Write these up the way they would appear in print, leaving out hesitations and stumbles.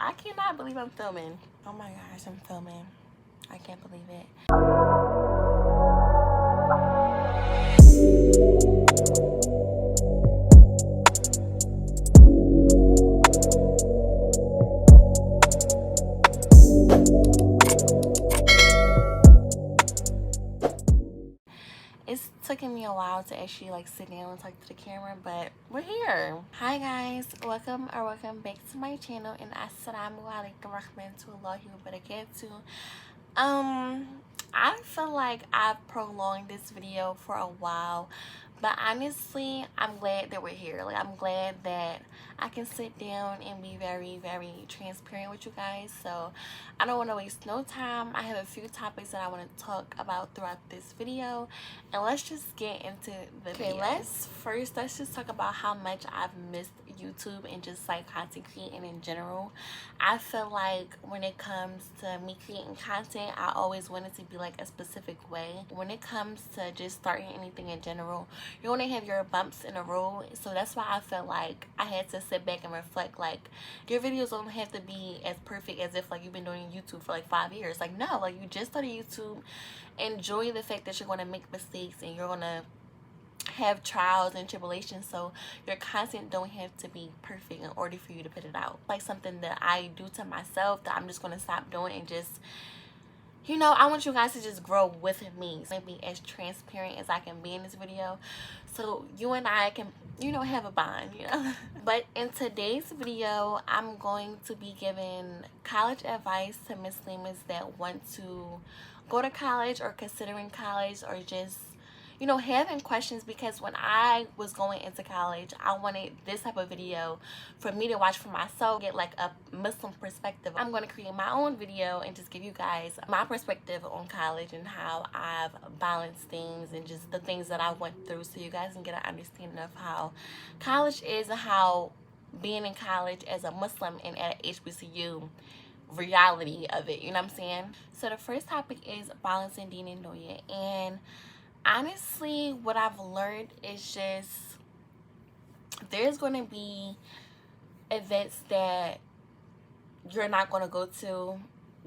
I cannot believe I'm filming. Oh my gosh, I'm filming. I can't believe it. It's taking me a while to actually like sit down and talk to the camera, but we're here. Hi guys, welcome back to my channel, and assalamu alaikum warahmatullahi wabarakatuh. I feel like I've prolonged this video for a while, but honestly I'm glad that we're here. Like, I'm glad that I can sit down and be very transparent with you guys. So I don't want to waste no time. I have a few topics that I want to talk about throughout this video, and let's just get into the video. Let's just talk about how much I've missed YouTube and just like content creating in general. I feel like when it comes to me creating content, I always want it to be like a specific way. When it comes to just starting anything in general, you're going to have your bumps in the road. So that's why I feel like I had to sit back and reflect, like, your videos don't have to be as perfect as if like you've been doing YouTube for like 5 years. Like, no, like, you just started YouTube. Enjoy the fact that you're going to make mistakes and you're going to have trials and tribulations, so your content don't have to be perfect in order for you to put it out. Like, something that I do to myself that I'm just going to stop doing, and just, you know, I want you guys to just grow with me. So be as transparent as I can be in this video, so you and I can, you know, have a bond, you know. But in today's video, I'm going to be giving college advice to Muslimahs that want to go to college or considering college, or just, you know, having questions. Because when I was going into college, I wanted this type of video for me to watch for myself, get like a Muslim perspective. I'm going to create my own video and just give you guys my perspective on college and how I've balanced things and just the things that I went through, so you guys can get an understanding of how college is and how being in college as a Muslim and at a HBCU, reality of it, you know what I'm saying? So the first topic is balancing deen and dunya. And honestly, what I've learned is just there's going to be events that you're not going to go to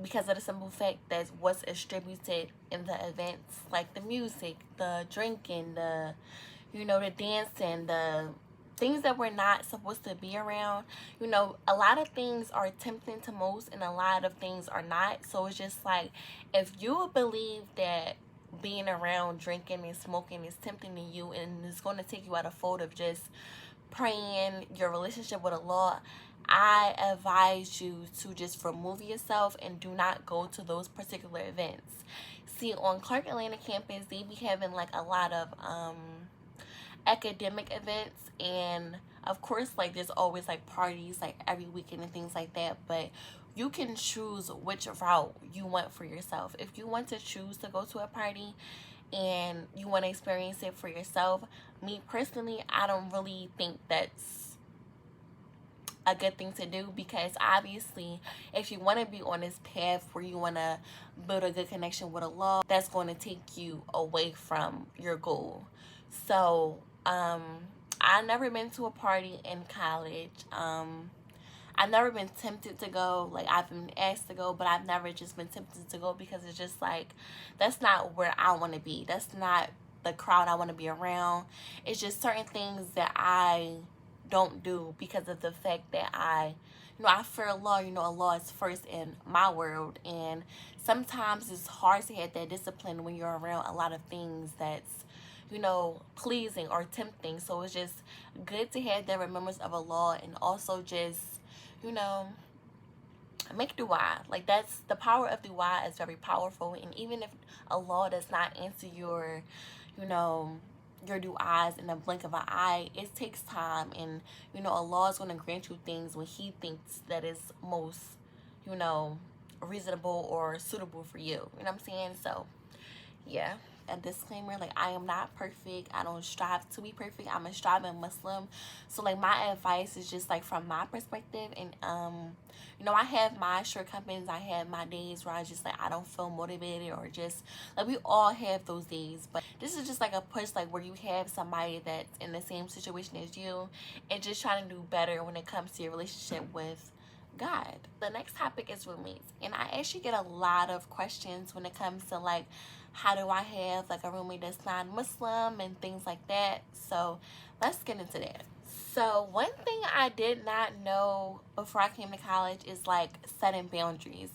because of the simple fact that what's attributed in the events, like the music, the drinking, the, you know, the dancing, the things that we're not supposed to be around. You know, a lot of things are tempting to most and a lot of things are not. So it's just like, if you believe that being around drinking and smoking is tempting to you and it's going to take you out of fold of just praying, your relationship with Allah, I advise you to just remove yourself and do not go to those particular events. See, on Clark Atlanta campus, they be having like a lot of academic events, and of course, like, there's always like parties like every weekend and things like that, but you can choose which route you want for yourself. If you want to choose to go to a party and you want to experience it for yourself, me personally, I don't really think that's a good thing to do, because obviously if you want to be on this path where you want to build a good connection with Allah, that's going to take you away from your goal. So I've never been to a party in college. I've never been tempted to go. Like, I've been asked to go, but I've never just been tempted to go, because it's just like, that's not where I want to be. That's not the crowd I want to be around. It's just certain things that I don't do because of the fact that I fear Allah. You know, Allah is first in my world, and sometimes it's hard to have that discipline when you're around a lot of things that's, you know, pleasing or tempting. So it's just good to have that remembrance of Allah, and also just, you know, make dua. Like, that's the power of dua is very powerful. And even if Allah does not answer your, you know, your du'as in a blink of an eye, it takes time, and, you know, Allah is going to grant you things when He thinks that is most, you know, reasonable or suitable for you. You know what I'm saying? So yeah, a disclaimer, like, I am not perfect. I don't strive to be perfect. I'm a striving Muslim. So like, my advice is just like from my perspective, and you know, I have my shortcomings. I have my days where I just like, I don't feel motivated, or just like, we all have those days. But this is just like a push, like, where you have somebody that's in the same situation as you and just trying to do better when it comes to your relationship with God. The next topic is roommates, and I actually get a lot of questions when it comes to like how do I have like a roommate that's non-Muslim and things like that. So let's get into that. So one thing I did not know before I came to college is like setting boundaries.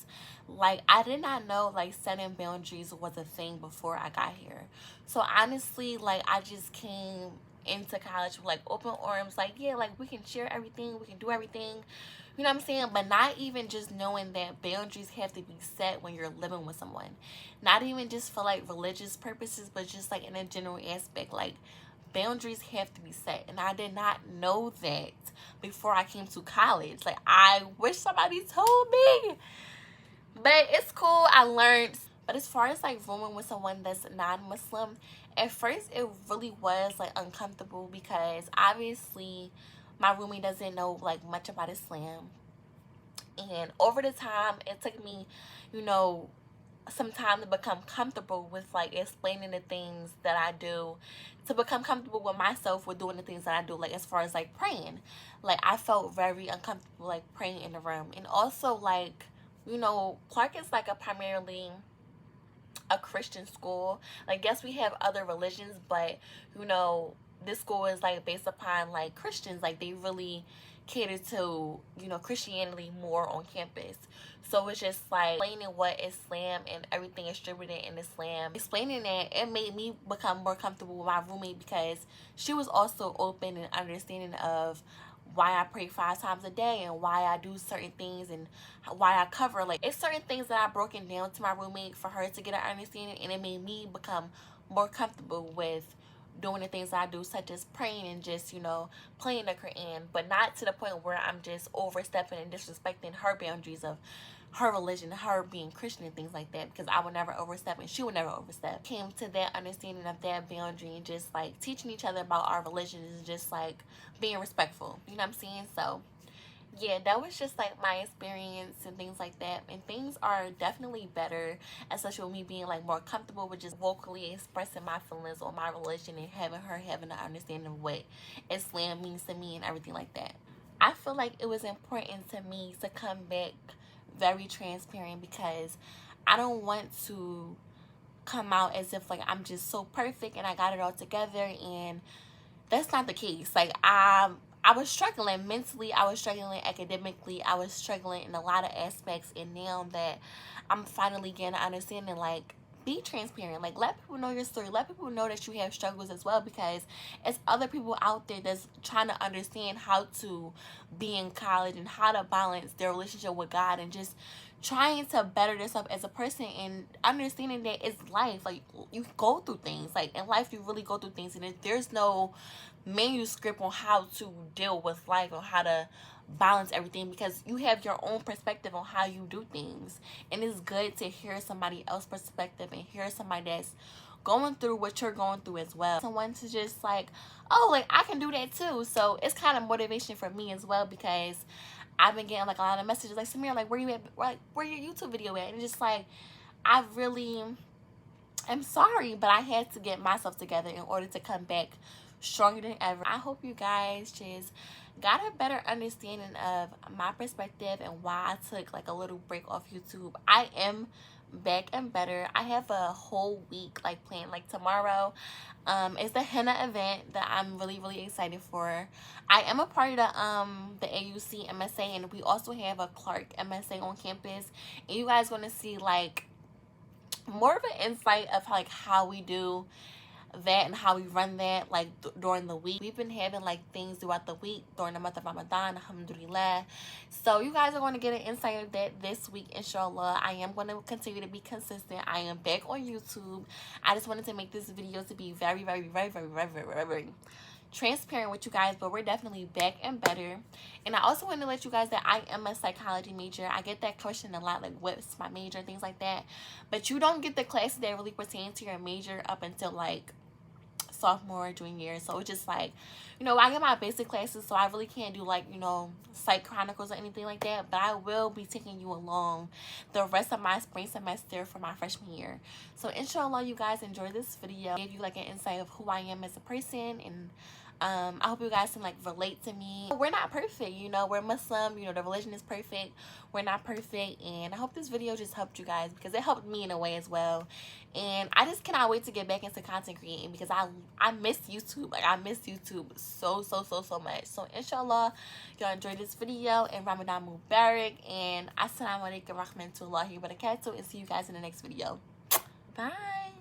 Like I did not know like setting boundaries was a thing before I got here. So honestly, like I just came into college with like open arms, like yeah, like we can share everything, we can do everything, you know what I'm saying? But not even just knowing that boundaries have to be set when you're living with someone. Not even just for like religious purposes, but just like in a general aspect. Like boundaries have to be set. And I did not know that before I came to college. Like I wish somebody told me. But it's cool. I learned. But as far as like rooming with someone that's non-Muslim, at first it really was like uncomfortable because obviously my roommate doesn't know like much about Islam. And over the time, it took me, you know, some time to become comfortable with like explaining the things that I do, to become comfortable with myself with doing the things that I do, like as far as like praying. Like I felt very uncomfortable like praying in the room. And also like, you know, Clark is like a primarily a Christian school. Like yes, we have other religions, but you know, this school is like based upon like Christians. Like they really cater to, you know, Christianity more on campus. So it's just like explaining what Islam and everything is distributed in Islam. Explaining that, it made me become more comfortable with my roommate because she was also open and understanding of why I pray 5 times a day and why I do certain things and why I cover. Like it's certain things that I've broken down to my roommate for her to get an understanding, and it made me become more comfortable with doing the things that I do, such as praying and just, you know, playing the Quran, but not to the point where I'm just overstepping and disrespecting her boundaries of her religion, her being Christian and things like that, because I would never overstep and she would never overstep. Came to that understanding of that boundary and just like teaching each other about our religion is just like being respectful, you know what I'm saying? So yeah, that was just like my experience and things like that, and things are definitely better, especially with me being like more comfortable with just vocally expressing my feelings on my religion and having her having an understanding of what Islam means to me and everything like that. I feel like it was important to me to come back very transparent because I don't want to come out as if like I'm just so perfect and I got it all together, and that's not the case. Like I was struggling mentally, I was struggling academically, I was struggling in a lot of aspects, and now that I'm finally getting an understanding, like be transparent, like let people know your story, let people know that you have struggles as well, because it's other people out there that's trying to understand how to be in college and how to balance their relationship with God and just trying to better themselves as a person and understanding that it's life. Like you go through things, like in life you really go through things, and if there's no manuscript on how to deal with life or how to balance everything, because you have your own perspective on how you do things, and it's good to hear somebody else's perspective and hear somebody that's going through what you're going through as well. Someone to just like, oh, like I can do that too. So it's kind of motivation for me as well, because I've been getting like a lot of messages like, Samira, like where you at, like where your YouTube video at? And just like I really am sorry, but I had to get myself together in order to come back stronger than ever. I hope you guys just got a better understanding of my perspective and why I took like a little break off YouTube. I am back and better. I have a whole week like planned. Like tomorrow is the henna event that I'm really excited for. I am a part of the AUC MSA, and we also have a Clark MSA on campus, and you guys going to see like more of an insight of like how we do that and how we run that like during the week. We've been having like things throughout the week during the month of Ramadan, alhamdulillah. So you guys are going to get an insight of that this week, inshallah. I am going to continue to be consistent. I am back on YouTube. I just wanted to make this video to be very transparent with you guys, but we're definitely back and better. And I also want to let you guys that I am a psychology major. I get that question a lot, like what's my major, things like that, but you don't get the classes that really pertain to your major up until like sophomore or junior year. So it's just like, you know, I get my basic classes, so I really can't do like, you know, psych chronicles or anything like that, but I will be taking you along the rest of my spring semester for my freshman year. So inshallah you guys enjoy this video. I gave you like an insight of who I am as a person and I hope you guys can like relate to me. We're not perfect, you know, we're Muslim, you know, the religion is perfect, we're not perfect. And I hope this video just helped you guys, because it helped me in a way as well. And I just cannot wait to get back into content creating, because I miss YouTube. Like, I miss YouTube so much. So inshallah y'all enjoyed this video, and Ramadan Mubarak, and assalamu alaikum warahmatullahi wabarakatuh, and see you guys in the next video. Bye.